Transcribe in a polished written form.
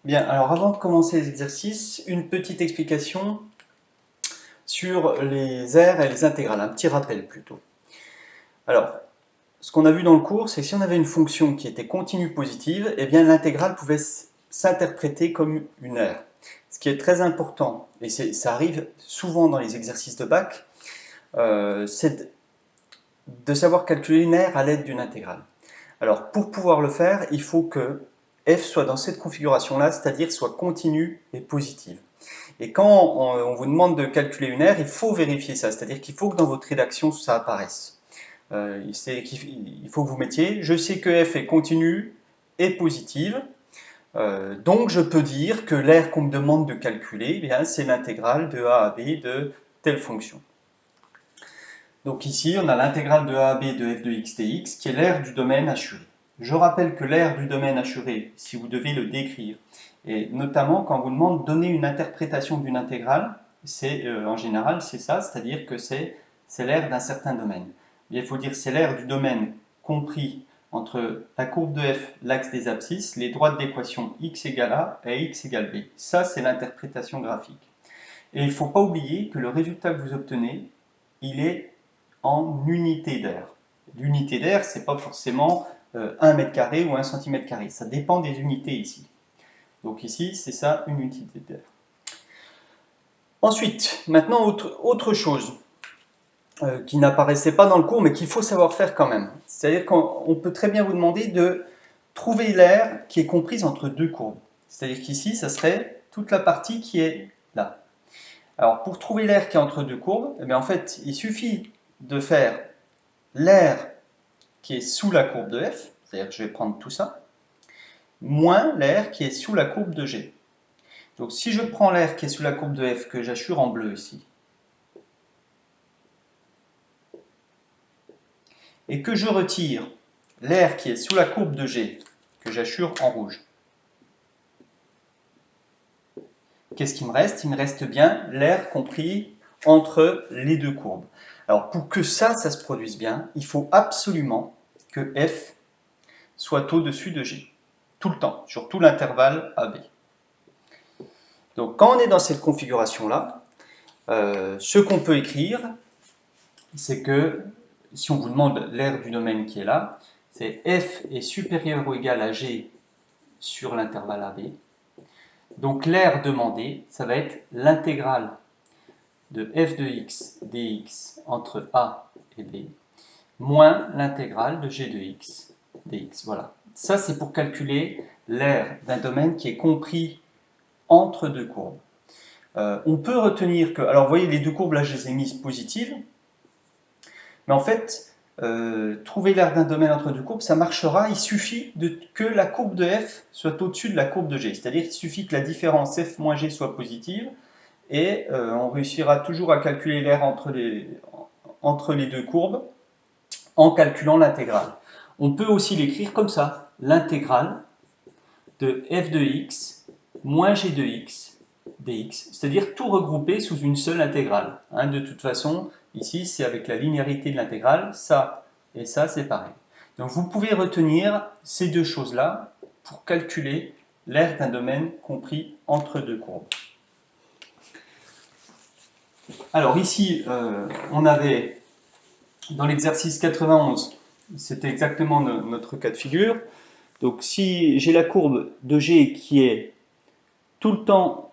Bien, alors avant de commencer les exercices, une petite explication sur les aires et les intégrales, un petit rappel plutôt. Alors, ce qu'on a vu dans le cours, c'est que si on avait une fonction qui était continue positive, eh bien l'intégrale pouvait s'interpréter comme une aire. Ce qui est très important, et ça arrive souvent dans les exercices de bac, c'est de savoir calculer une aire à l'aide d'une intégrale. Alors, pour pouvoir le faire, il faut que f soit dans cette configuration-là, c'est-à-dire soit continue et positive. Et quand on vous demande de calculer une aire, il faut vérifier ça, c'est-à-dire qu'il faut que dans votre rédaction ça apparaisse. Il faut que vous mettiez, je sais que f est continue et positive, donc je peux dire que l'aire qu'on me demande de calculer, eh c'est l'intégrale de a à b de telle fonction. Donc ici, on a l'intégrale de a à b de f de x dx, qui est l'aire du domaine assuré. Je rappelle que l'aire du domaine assuré, si vous devez le décrire, et notamment quand on vous demande de donner une interprétation d'une intégrale, c'est en général c'est ça, c'est-à-dire que c'est l'aire d'un certain domaine. Il faut dire c'est l'aire du domaine compris entre la courbe de f, l'axe des abscisses, les droites d'équation x égale a et x égale b. Ça, c'est l'interprétation graphique. Et il ne faut pas oublier que le résultat que vous obtenez, il est en unité d'air. L'unité d'air, ce n'est pas forcément 1 mètre carré ou 1 cm carré. Ça dépend des unités ici. Donc ici, c'est ça, une unité d'air. Ensuite, maintenant, autre chose qui n'apparaissait pas dans le cours, mais qu'il faut savoir faire quand même. C'est-à-dire qu'on peut très bien vous demander de trouver l'aire qui est comprise entre deux courbes. C'est-à-dire qu'ici, ça serait toute la partie qui est là. Alors, pour trouver l'aire qui est entre deux courbes, eh bien, en fait, il suffit de faire l'aire qui est sous la courbe de f, c'est-à-dire que je vais prendre tout ça, moins l'aire qui est sous la courbe de g. Donc si je prends l'aire qui est sous la courbe de f, que j'assure en bleu ici, et que je retire l'aire qui est sous la courbe de g, que j'assure en rouge, qu'est-ce qui me reste? Il me reste bien l'aire compris entre les deux courbes. Alors pour que ça se produise bien, il faut absolument que f soit au-dessus de g, tout le temps, sur tout l'intervalle AB. Donc quand on est dans cette configuration-là, ce qu'on peut écrire, c'est que si on vous demande l'aire du domaine qui est là, c'est f est supérieur ou égal à g sur l'intervalle AB. Donc l'aire demandée, ça va être l'intégrale de f de x dx entre a et b, moins l'intégrale de g de x dx. Voilà. Ça, c'est pour calculer l'aire d'un domaine qui est compris entre deux courbes. On peut retenir que, alors vous voyez les deux courbes là je les ai mises positives, mais en fait trouver l'aire d'un domaine entre deux courbes ça marchera, il suffit que la courbe de f soit au-dessus de la courbe de g, c'est-à-dire qu'il suffit que la différence f moins g soit positive et on réussira toujours à calculer l'aire entre les deux courbes en calculant l'intégrale. On peut aussi l'écrire comme ça, l'intégrale de f de x moins g de x dx, c'est-à-dire tout regrouper sous une seule intégrale. De toute façon, ici, c'est avec la linéarité de l'intégrale, ça et ça, c'est pareil. Donc vous pouvez retenir ces deux choses-là pour calculer l'aire d'un domaine compris entre deux courbes. Alors ici, on avait, dans l'exercice 91, c'était exactement notre cas de figure. Donc si j'ai la courbe de G qui est tout le temps